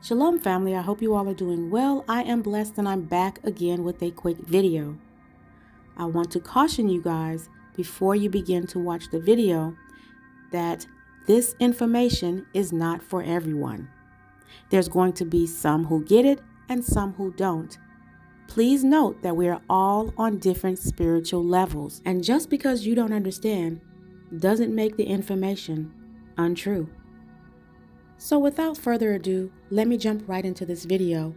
Shalom family, I hope you all are doing well. I am blessed and I'm back again with a quick video. I want to caution you guys before you begin to watch the video that this information is not for everyone. There's going to be some who get it and some who don't. Please note that we are all on different spiritual levels, and just because you don't understand doesn't make the information untrue. So without further ado, let me jump right into this video.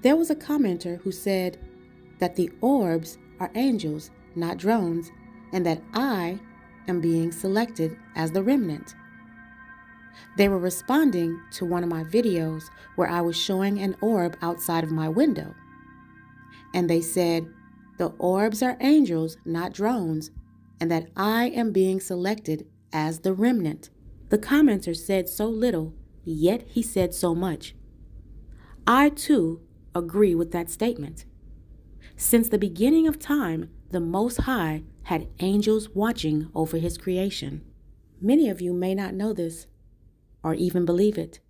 There was a commenter who said that the orbs are angels, not drones, and that I am being selected as the remnant. They were responding to one of my videos where I was showing an orb outside of my window. And they said, the orbs are angels, not drones, and that I am being selected as the remnant. The commenter said so little, yet he said so much. I too agree with that statement. Since the beginning of time, the Most High had angels watching over his creation. Many of you may not know this or even believe it,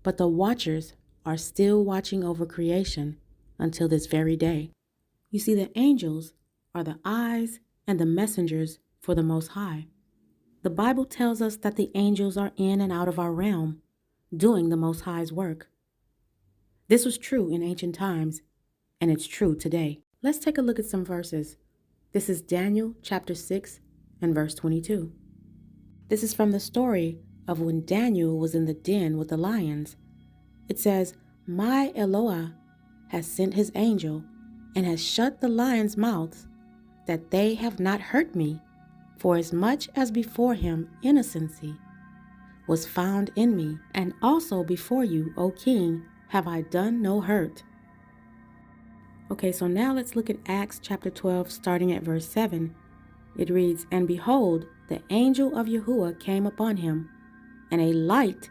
but the watchers are still watching over creation until this very day. You see, the angels are the eyes and the messengers for the Most High. The Bible tells us that the angels are in and out of our realm, doing the Most High's work. This was true in ancient times, and it's true today. Let's take a look at some verses. This is Daniel chapter 6 and verse 22. This is from the story of when Daniel was in the den with the lions. It says, "My Eloah has sent his angel and has shut the lions' mouths, that they have not hurt me, for as much as before him innocency was found in me, and also before you, O king, have I done no hurt." Okay, so now let's look at Acts chapter 12, starting at verse 7. It reads, "And behold, the angel of Yahuwah came upon him, and a light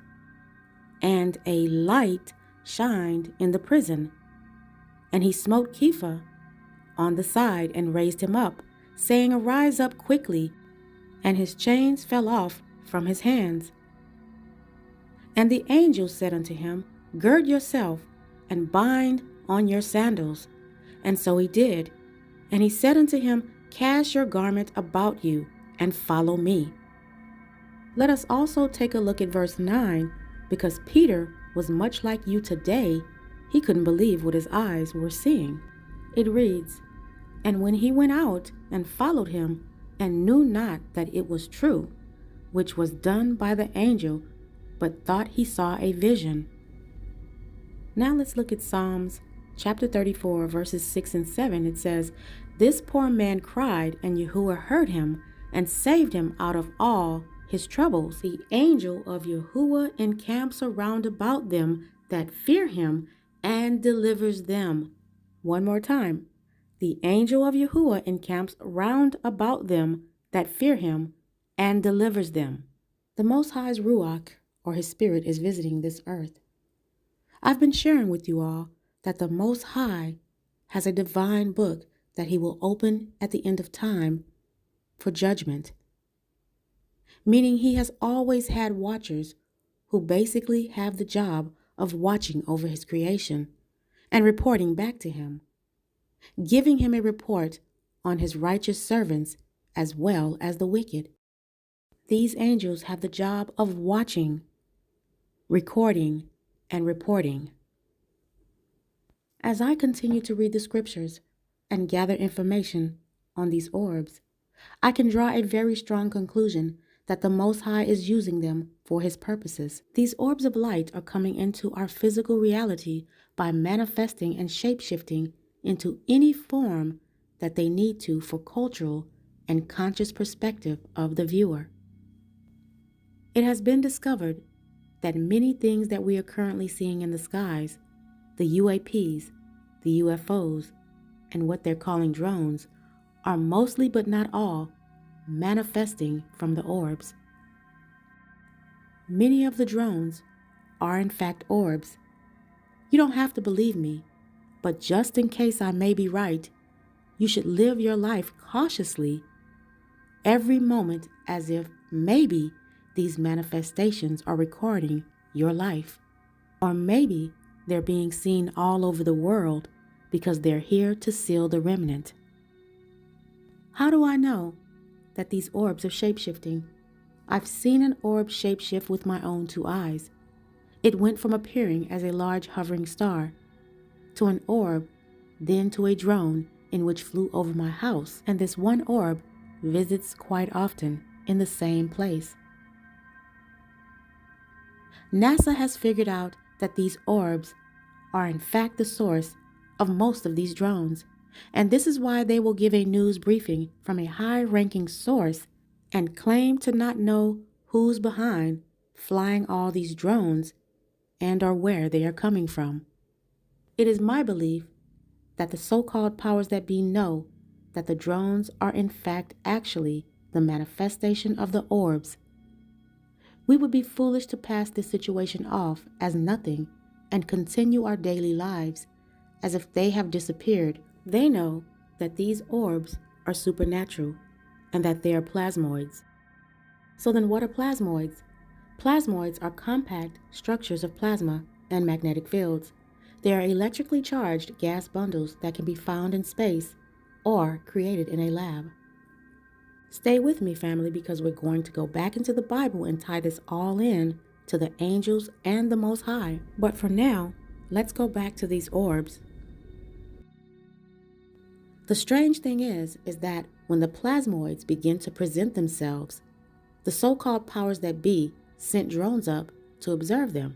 shined in the prison. And he smote Kepha on the side and raised him up, saying, Arise up quickly. And his chains fell off from his hands. And the angel said unto him, Gird yourself and bind on your sandals. And so he did. And he said unto him, Cast your garment about you and follow me." Let us also take a look at verse 9, because Peter was much like you today. He couldn't believe what his eyes were seeing. It reads, "And when he went out and followed him, and knew not that it was true, which was done by the angel, but thought he saw a vision." Now let's look at Psalms chapter 34, verses 6 and 7. It says, "This poor man cried, and Yahuwah heard him, and saved him out of all his troubles. The angel of Yahuwah encamps around about them that fear him, and delivers them." One more time. "The angel of Yahuwah encamps round about them that fear him, and delivers them." The Most High's Ruach, or his spirit, is visiting this earth. I've been sharing with you all that the Most High has a divine book that he will open at the end of time for judgment. Meaning he has always had watchers who basically have the job of watching over his creation and reporting back to him, giving him a report on his righteous servants as well as the wicked. These angels have the job of watching, recording, and reporting. As I continue to read the scriptures and gather information on these orbs, I can draw a very strong conclusion that the Most High is using them for his purposes. These orbs of light are coming into our physical reality by manifesting and shape-shifting into any form that they need to for cultural and conscious perspective of the viewer. It has been discovered that many things that we are currently seeing in the skies, the UAPs, the UFOs, and what they're calling drones, are mostly but not all manifesting from the orbs. Many of the drones are in fact orbs. You don't have to believe me, but just in case I may be right, you should live your life cautiously every moment as if maybe these manifestations are recording your life. Or maybe they're being seen all over the world because they're here to seal the remnant. How do I know that these orbs are shapeshifting? I've seen an orb shapeshift with my own 2 eyes. It went from appearing as a large hovering star to an orb, then to a drone in which flew over my house, and this one orb visits quite often in the same place. NASA has figured out that these orbs are in fact the source of most of these drones, and this is why they will give a news briefing from a high-ranking source and claim to not know who's behind flying all these drones and or where they are coming from. It is my belief that the so-called powers that be know that the drones are in fact actually the manifestation of the orbs. We would be foolish to pass this situation off as nothing and continue our daily lives as if they have disappeared. They know that these orbs are supernatural and that they are plasmoids. So then what are plasmoids? Plasmoids are compact structures of plasma and magnetic fields. They are electrically charged gas bundles that can be found in space or created in a lab. Stay with me, family, because we're going to go back into the Bible and tie this all in to the angels and the Most High. But for now, let's go back to these orbs. The strange thing is that when the plasmoids begin to present themselves, the so-called powers that be sent drones up to observe them.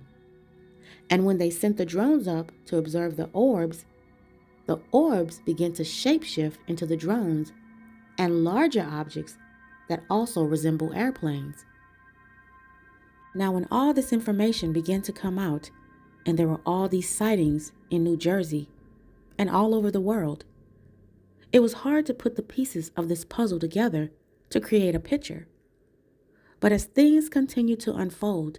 And when they sent the drones up to observe the orbs begin to shapeshift into the drones and larger objects that also resemble airplanes. Now, when all this information began to come out, and there were all these sightings in New Jersey and all over the world, it was hard to put the pieces of this puzzle together to create a picture. But as things continue to unfold,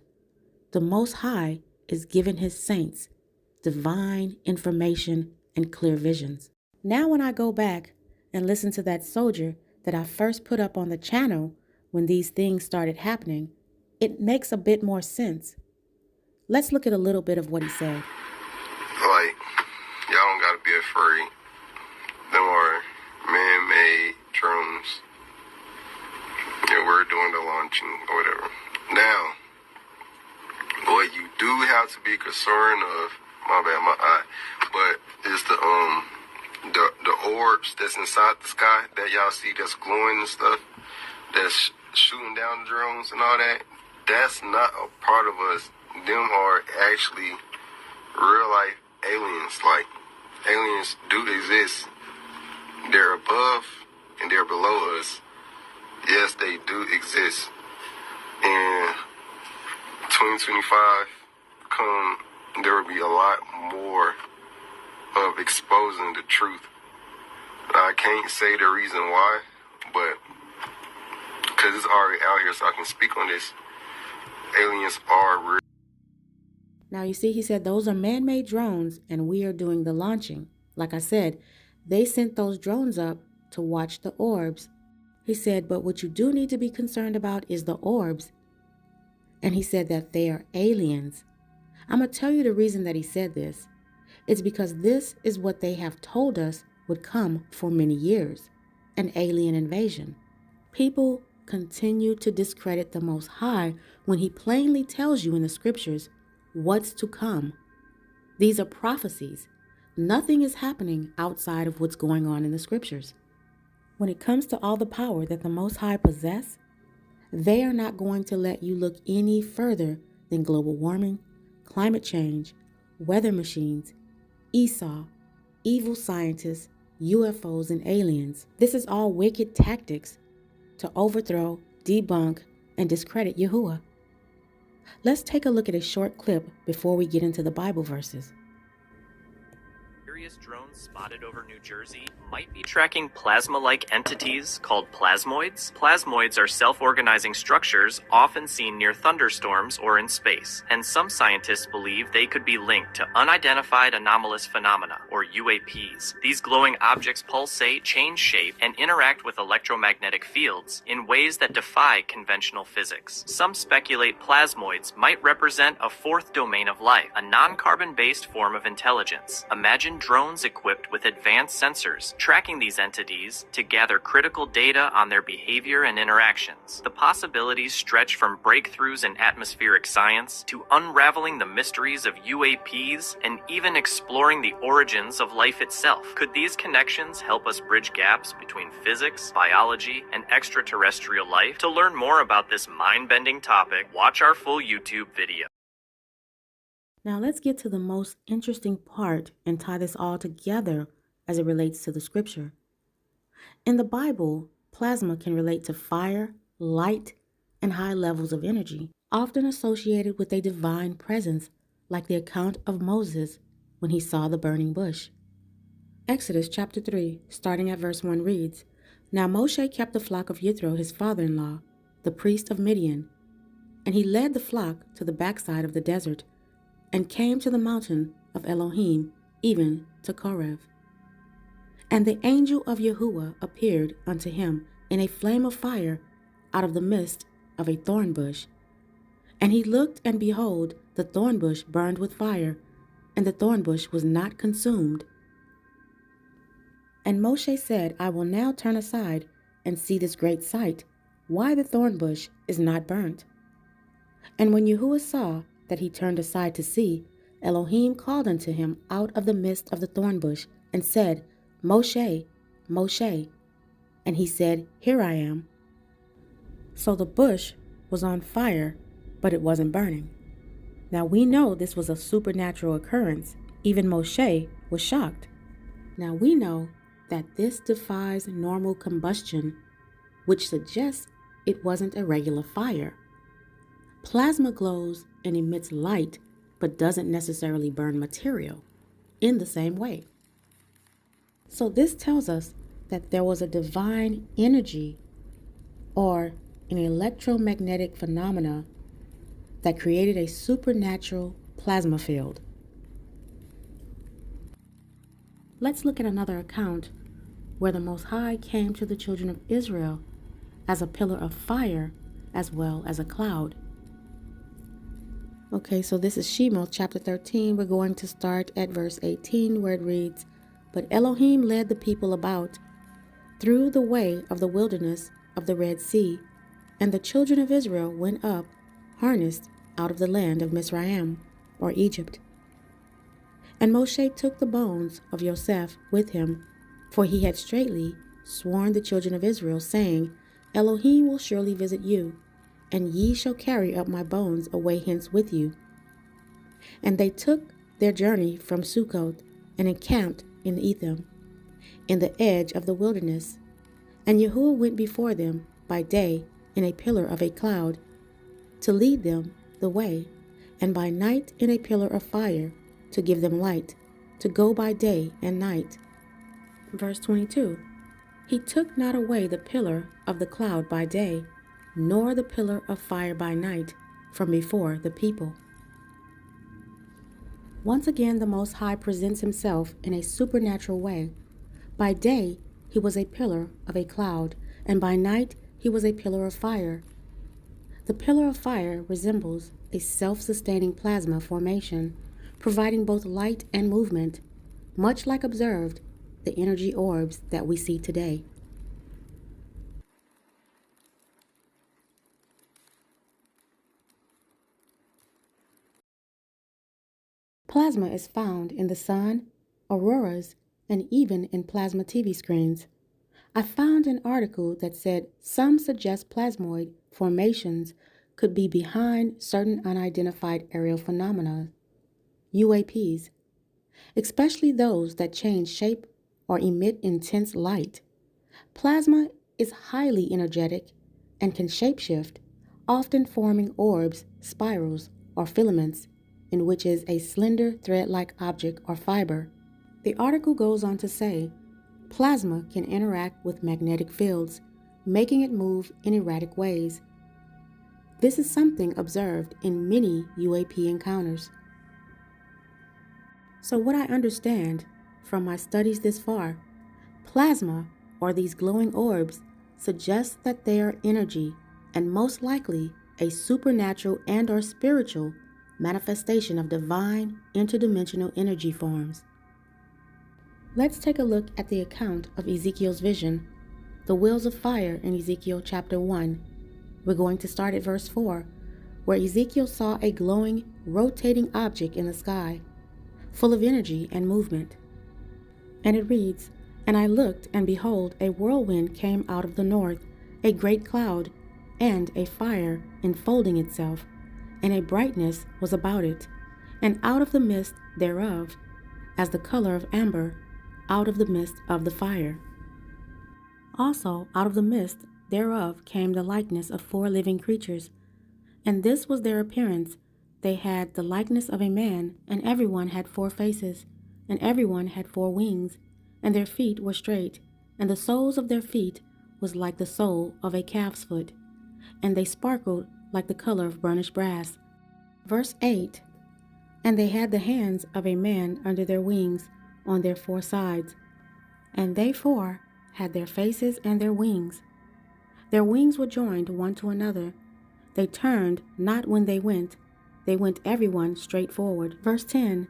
the Most High is giving His saints divine information and clear visions. Now when I go back and listen to that soldier that I first put up on the channel when these things started happening, it makes a bit more sense. Let's look at a little bit of what he said. Like, y'all don't gotta be afraid. Them are man-made drones. And we're doing the launching or whatever. Now, what you do have to be concerned of, my eye, but is the orbs that's inside the sky that y'all see that's glowing and stuff, that's shooting down the drones and all that. That's not a part of us. Them are actually real life aliens. Like, aliens do exist. They're above and they're below us. Yes, they do exist. And 2025 there will be a lot more of exposing the truth. I can't say the reason why, but because it's already out here, so I can speak on this. Aliens are real. Now you see, he said those are man-made drones and we are doing the launching. Like I said, they sent those drones up to watch the orbs. He said, but what you do need to be concerned about is the orbs. And he said that they are aliens. I'm going to tell you the reason that he said this. It's because this is what they have told us would come for many years, an alien invasion. People continue to discredit the Most High when He plainly tells you in the scriptures what's to come. These are prophecies. Nothing is happening outside of what's going on in the scriptures. When it comes to all the power that the Most High possess, they are not going to let you look any further than global warming, climate change, weather machines, Esau, evil scientists, UFOs, and aliens. This is all wicked tactics to overthrow, debunk, and discredit Yahuwah. Let's take a look at a short clip before we get into the Bible verses. Various drones spotted over New Jersey might be tracking plasma-like entities called plasmoids. Plasmoids are self-organizing structures often seen near thunderstorms or in space, and some scientists believe they could be linked to unidentified anomalous phenomena, or UAPs. These glowing objects pulsate, change shape, and interact with electromagnetic fields in ways that defy conventional physics. Some speculate plasmoids might represent a fourth domain of life, a non-carbon-based form of intelligence. Imagine drones equipped with advanced sensors, tracking these entities to gather critical data on their behavior and interactions. The possibilities stretch from breakthroughs in atmospheric science to unraveling the mysteries of UAPs and even exploring the origins of life itself. Could these connections help us bridge gaps between physics, biology, and extraterrestrial life? To learn more about this mind-bending topic, watch our full YouTube video. Now let's get to the most interesting part and tie this all together as it relates to the scripture. In the Bible, plasma can relate to fire, light, and high levels of energy, often associated with a divine presence, like the account of Moses when he saw the burning bush. Exodus chapter 3, starting at verse 1 reads, Now Moshe kept the flock of Yithro his father-in-law, the priest of Midian, and he led the flock to the backside of the desert, and came to the mountain of Elohim, even to Korev. And the angel of Yahuwah appeared unto him in a flame of fire out of the midst of a thorn bush. And he looked, and behold, the thorn bush burned with fire, and the thorn bush was not consumed. And Moshe said, I will now turn aside and see this great sight, why the thorn bush is not burnt. And when Yahuwah saw that he turned aside to see, Elohim called unto him out of the midst of the thorn bush, and said, Moshe, Moshe. And he said, Here I am. So the bush was on fire, but it wasn't burning. Now we know this was a supernatural occurrence. Even Moshe was shocked. Now we know that this defies normal combustion, which suggests it wasn't a regular fire. Plasma glows and emits light, but doesn't necessarily burn material in the same way. So this tells us that there was a divine energy or an electromagnetic phenomena that created a supernatural plasma field. Let's look at another account where the Most High came to the children of Israel as a pillar of fire as well as a cloud. Okay, so this is Shemot chapter 13. We're going to start at verse 18 where it reads, But Elohim led the people about through the way of the wilderness of the Red Sea, and the children of Israel went up, harnessed, out of the land of Mizraim, or Egypt. And Moshe took the bones of Yosef with him, for he had straitly sworn the children of Israel, saying, Elohim will surely visit you, and ye shall carry up my bones away hence with you. And they took their journey from Succoth, and encamped in Etham, in the edge of the wilderness. And Yahuwah went before them by day in a pillar of a cloud, to lead them the way, and by night in a pillar of fire, to give them light, to go by day and night. Verse 22, He took not away the pillar of the cloud by day, nor the pillar of fire by night, from before the people. Once again, the Most High presents himself in a supernatural way. By day, he was a pillar of a cloud, and by night, he was a pillar of fire. The pillar of fire resembles a self-sustaining plasma formation, providing both light and movement, much like observed the energy orbs that we see today. Plasma is found in the sun, auroras, and even in plasma TV screens. I found an article that said some suggest plasmoid formations could be behind certain unidentified aerial phenomena, UAPs, especially those that change shape or emit intense light. Plasma is highly energetic and can shapeshift, often forming orbs, spirals, or filaments, in which is a slender thread-like object or fiber. The article goes on to say, plasma can interact with magnetic fields, making it move in erratic ways. This is something observed in many UAP encounters. So what I understand from my studies this far, plasma, or these glowing orbs, suggests that they are energy and most likely a supernatural and or spiritual manifestation of divine interdimensional energy forms. Let's take a look at the account of Ezekiel's vision, the wheels of fire in Ezekiel chapter 1. We're going to start at verse 4, where Ezekiel saw a glowing, rotating object in the sky, full of energy and movement. And it reads, "And I looked, and behold, a whirlwind came out of the north, a great cloud, and a fire enfolding itself, and a brightness was about it, and out of the midst thereof, as the color of amber, out of the midst of the fire. Also out of the midst thereof came the likeness of 4 living creatures, and this was their appearance. They had the likeness of a man, and everyone had 4 faces, and everyone had 4 wings, and their feet were straight, and the soles of their feet was like the sole of a calf's foot, and they sparkled like the color of burnished brass." Verse 8, "And they had the hands of a man under their wings on their 4 sides, and they 4 had their faces and their wings. Their wings were joined one to another. They turned not when they went everyone straight forward." Verse 10,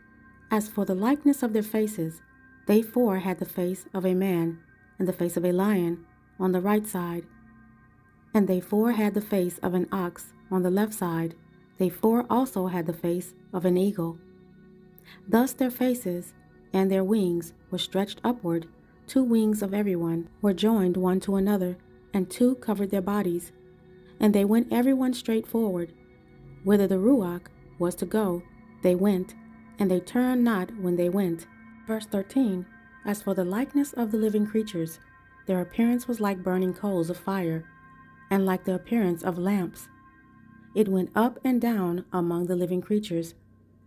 "As for the likeness of their faces, they 4 had the face of a man, and the face of a lion on the right side, and they 4 had the face of an ox on the left side. They 4 also had the face of an eagle. Thus their faces and their wings were stretched upward. 2 wings of everyone were joined one to another, and 2 covered their bodies. And they went everyone straight forward. Whither the Ruach was to go, they went, and they turned not when they went." Verse 13, "As for the likeness of the living creatures, their appearance was like burning coals of fire, and like the appearance of lamps. It went up and down among the living creatures,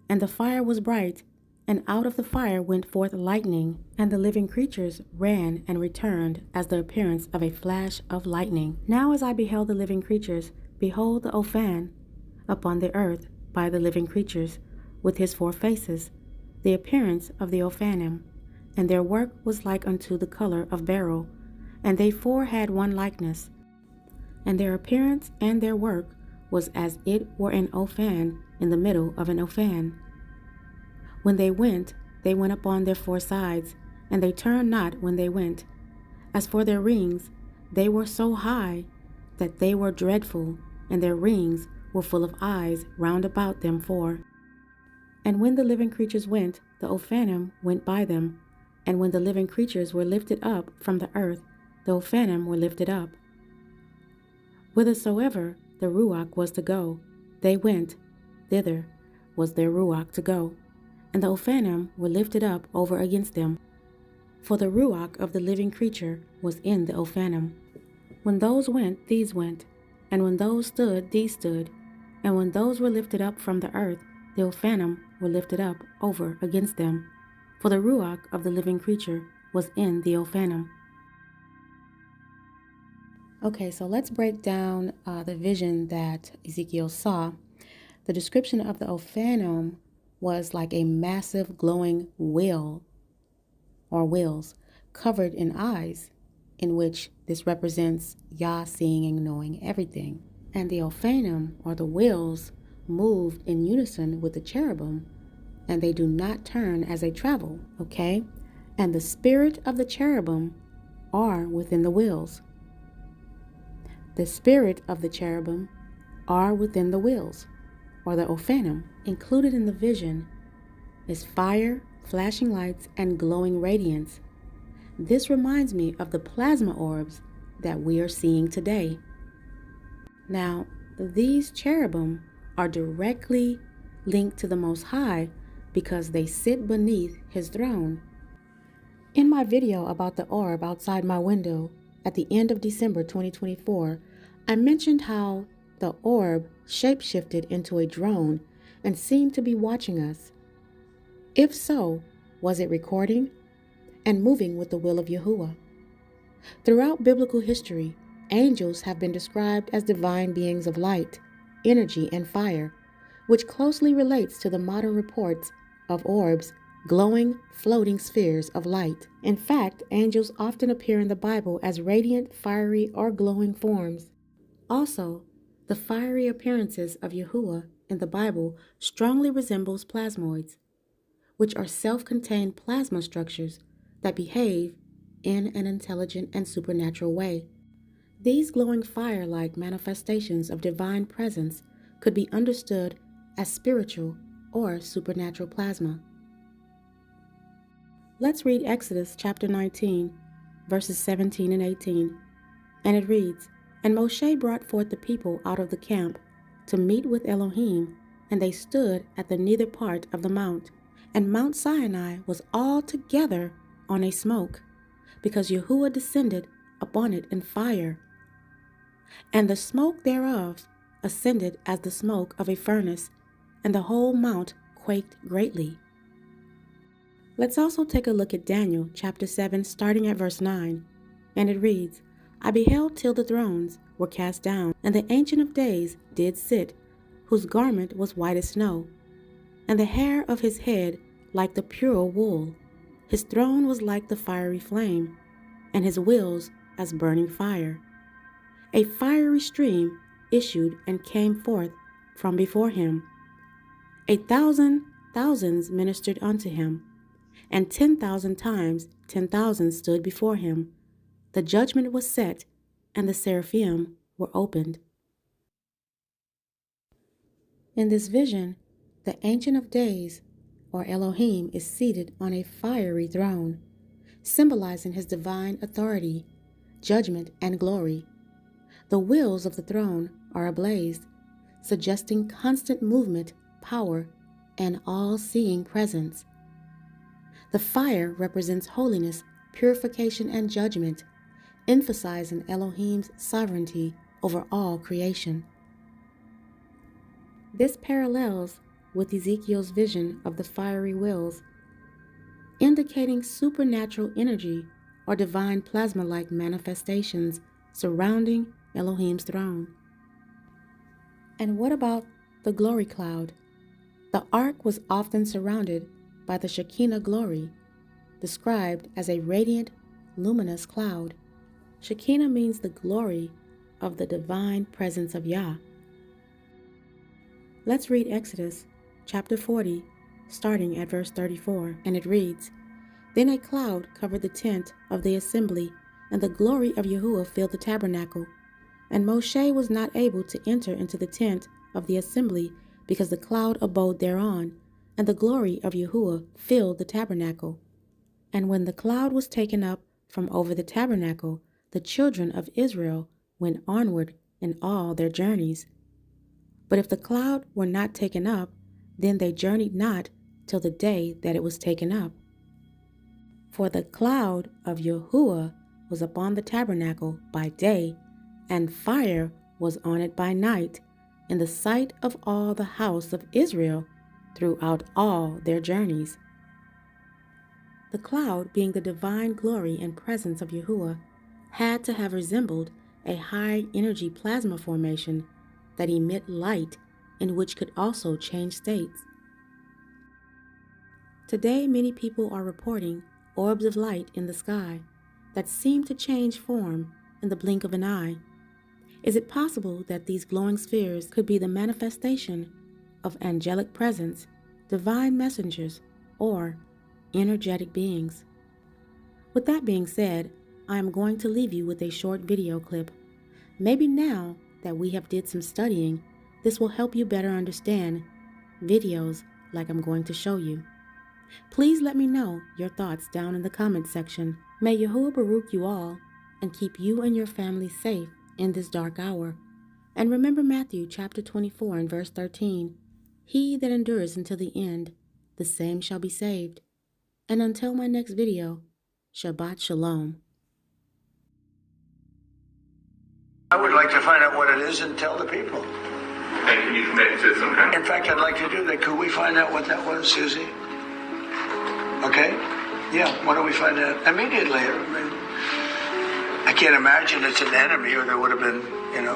and the fire was bright, and out of the fire went forth lightning, and the living creatures ran and returned as the appearance of a flash of lightning. Now as I beheld the living creatures, behold the Ophan upon the earth by the living creatures, with his 4 faces, the appearance of the Ophanim, and their work was like unto the color of beryl, and they 4 had one likeness, and their appearance and their work was as it were an Ophan in the middle of an Ophan. When they went upon their 4 sides, and they turned not when they went. As for their rings, they were so high that they were dreadful, and their rings were full of eyes round about them 4. And when the living creatures went, the Ophanim went by them, and when the living creatures were lifted up from the earth, the Ophanim were lifted up. Whithersoever the Ruach was to go, they went, thither was their Ruach to go, and the Ophanim were lifted up over against them. For the Ruach of the living creature was in the Ophanim. When those went, these went, and when those stood, these stood, and when those were lifted up from the earth, the Ophanim were lifted up over against them. For the Ruach of the living creature was in the Ophanim." Okay, so let's break down the vision that Ezekiel saw. The description of the Ophanim was like a massive glowing wheel or wheels covered in eyes, in which this represents Yah seeing and knowing everything. And the Ophanim, or the wheels, moved in unison with the cherubim, and they do not turn as they travel, okay? And the spirit of the cherubim are within the wheels. The spirit of the cherubim are within the wheels, or the Ophanim. Included in the vision is fire, flashing lights, and glowing radiance. This reminds me of the plasma orbs that we are seeing today. Now, these cherubim are directly linked to the Most High because they sit beneath His throne. In my video about the orb outside my window at the end of December 2024, I mentioned how the orb shapeshifted into a drone and seemed to be watching us. If so, was it recording and moving with the will of Yahuwah. Throughout biblical history, angels have been described as divine beings of light, energy, and fire, which closely relates to the modern reports of orbs, glowing, floating spheres of light. In fact, angels often appear in the Bible as radiant, fiery, or glowing forms. Also, the fiery appearances of Yahuwah in the Bible strongly resembles plasmoids, which are self-contained plasma structures that behave in an intelligent and supernatural way. These glowing fire-like manifestations of divine presence could be understood as spiritual or supernatural plasma. Let's read Exodus chapter 19, verses 17 and 18, and it reads, "And Moshe brought forth the people out of the camp to meet with Elohim, and they stood at the nether part of the mount, and Mount Sinai was altogether on a smoke, because Yahuwah descended upon it in fire. And the smoke thereof ascended as the smoke of a furnace, and the whole mount quaked greatly." Let's also take a look at Daniel chapter 7, starting at verse 9, and it reads, "I beheld till the thrones were cast down, and the Ancient of Days did sit, whose garment was white as snow, and the hair of his head like the pure wool. His throne was like the fiery flame, and his wheels as burning fire. A fiery stream issued and came forth from before him. 1,000 thousands ministered unto him, and 10,000 times 10,000 stood before him. The judgment was set, and the seraphim were opened." In this vision, the Ancient of Days, or Elohim, is seated on a fiery throne, symbolizing his divine authority, judgment, and glory. The wheels of the throne are ablaze, suggesting constant movement, power, and all-seeing presence. The fire represents holiness, purification, and judgment, emphasizing Elohim's sovereignty over all creation. This parallels with Ezekiel's vision of the fiery wheels, indicating supernatural energy or divine plasma-like manifestations surrounding Elohim's throne. And what about the glory cloud? The ark was often surrounded by the Shekinah glory, described as a radiant, luminous cloud. Shekinah means the glory of the divine presence of Yah. Let's read Exodus chapter 40, starting at verse 34, and it reads, "Then a cloud covered the tent of the assembly, and the glory of Yahuwah filled the tabernacle. And Moshe was not able to enter into the tent of the assembly, because the cloud abode thereon, and the glory of Yahuwah filled the tabernacle. And when the cloud was taken up from over the tabernacle, the children of Israel went onward in all their journeys. But if the cloud were not taken up, then they journeyed not till the day that it was taken up. For the cloud of Yahuwah was upon the tabernacle by day, and fire was on it by night, in the sight of all the house of Israel throughout all their journeys." The cloud, being the divine glory and presence of Yahuwah, had to have resembled a high-energy plasma formation that emit light and which could also change states. Today, many people are reporting orbs of light in the sky that seem to change form in the blink of an eye. Is it possible that these glowing spheres could be the manifestation of angelic presence, divine messengers, or energetic beings? With that being said, I am going to leave you with a short video clip. Maybe now that we have did some studying, this will help you better understand videos like I'm going to show you. Please let me know your thoughts down in the comment section. May Yahuwah Baruch you all and keep you and your family safe in this dark hour. And remember Matthew chapter 24 and verse 13. "He that endures until the end, the same shall be saved." And until my next video, Shabbat Shalom. I would like to find out what it is and tell the people. And can you commit to some kind In fact, I'd like to do that. Could we find out what that was, Susie? Okay? Yeah, why don't we find out immediately? I mean, I can't imagine it's an enemy, or there would have been,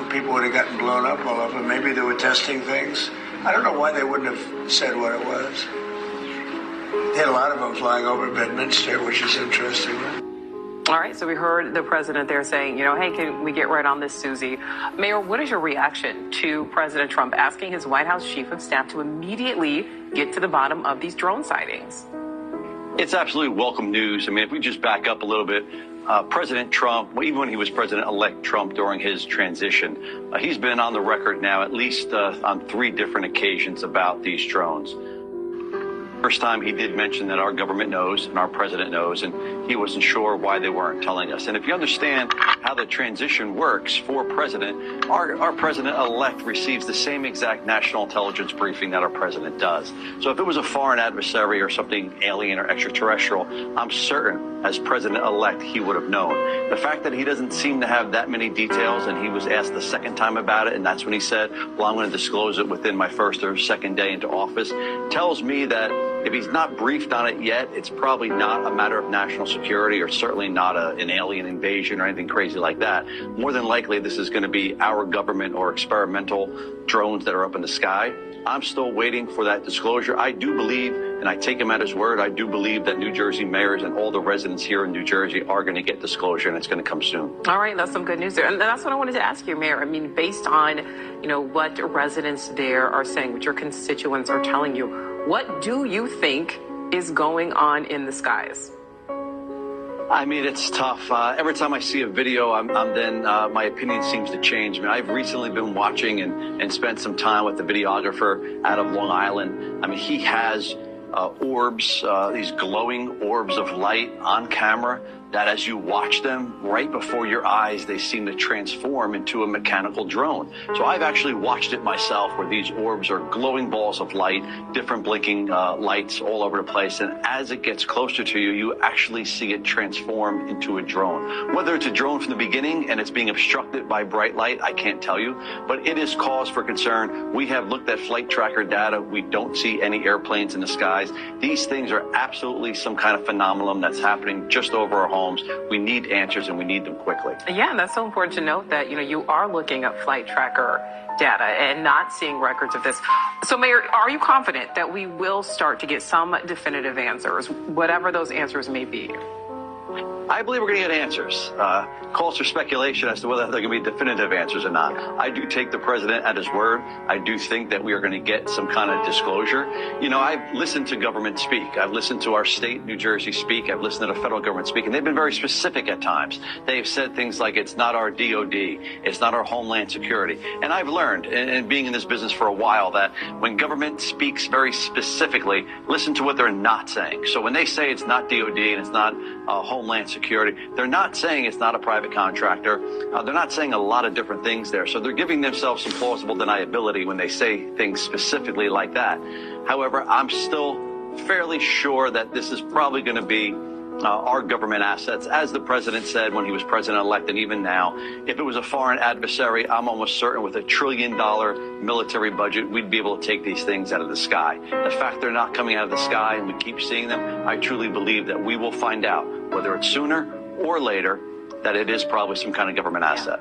people would have gotten blown up all over. Maybe they were testing things. I don't know why they wouldn't have said what it was. They had a lot of them flying over Bedminster, which is interesting. All right, so we heard the president there saying, hey, can we get right on this, Susie? Mayor, what is your reaction to President Trump asking his White House chief of staff to immediately get to the bottom of these drone sightings? It's absolutely welcome news. I mean, if we just back up a little bit, President Trump, even when he was President-elect Trump during his transition, he's been on the record now at least on 3 different occasions about these drones. First time he did mention that our government knows and our president knows, and he wasn't sure why they weren't telling us. And if you understand how the transition works for president, our president-elect receives the same exact national intelligence briefing that our president does. So if it was a foreign adversary or something alien or extraterrestrial, I'm certain as president-elect he would have known. The fact that he doesn't seem to have that many details, and he was asked the second time about it, and that's when he said, well, I'm going to disclose it within my first or second day into office, tells me that if he's not briefed on it yet, it's probably not a matter of national security, or certainly not an alien invasion or anything crazy like that. More than likely, this is going to be our government or experimental drones that are up in the sky. I'm still waiting for that disclosure. I do believe, and I take him at his word, I do believe that New Jersey mayors and all the residents here in New Jersey are going to get disclosure, and it's going to come soon. All right, that's some good news there. And that's what I wanted to ask you, Mayor. I mean, based on, what residents there are saying, what your constituents are telling you, what do you think is going on in the skies? I mean, it's tough. Every time I see a video, my opinion seems to change. I mean, I've recently been watching and spent some time with the videographer out of Long Island. I mean, he has orbs, these glowing orbs of light on camera that as you watch them right before your eyes, they seem to transform into a mechanical drone. So I've actually watched it myself, where these orbs are glowing balls of light, different blinking lights all over the place. And as it gets closer to you, you actually see it transform into a drone. Whether it's a drone from the beginning and it's being obstructed by bright light, I can't tell you, but it is cause for concern. We have looked at flight tracker data. We don't see any airplanes in the skies. These things are absolutely some kind of phenomenon that's happening just over our homes. We need answers, and we need them quickly. Yeah, and that's so important to note that, you are looking at flight tracker data and not seeing records of this. So, Mayor, are you confident that we will start to get some definitive answers, whatever those answers may be? I believe we're going to get answers. Calls for speculation as to whether they're going to be definitive answers or not. I do take the president at his word. I do think that we are going to get some kind of disclosure. I've listened to government speak. I've listened to our state, New Jersey, speak. I've listened to the federal government speak, and they've been very specific at times. They've said things like, it's not our DOD, it's not our Homeland Security. And I've learned, and being in this business for a while, that when government speaks very specifically, listen to what they're not saying. So when they say it's not DOD and it's not Homeland Security, they're not saying it's not a private contractor. They're not saying a lot of different things there. So they're giving themselves some plausible deniability when they say things specifically like that. However, I'm still fairly sure that this is probably going to be our government assets. As the president said when he was president-elect, and even now, if it was a foreign adversary, I'm almost certain with $1 trillion military budget, we'd be able to take these things out of the sky. The fact they're not coming out of the sky and we keep seeing them, I truly believe that we will find out, whether it's sooner or later, that it is probably some kind of government asset.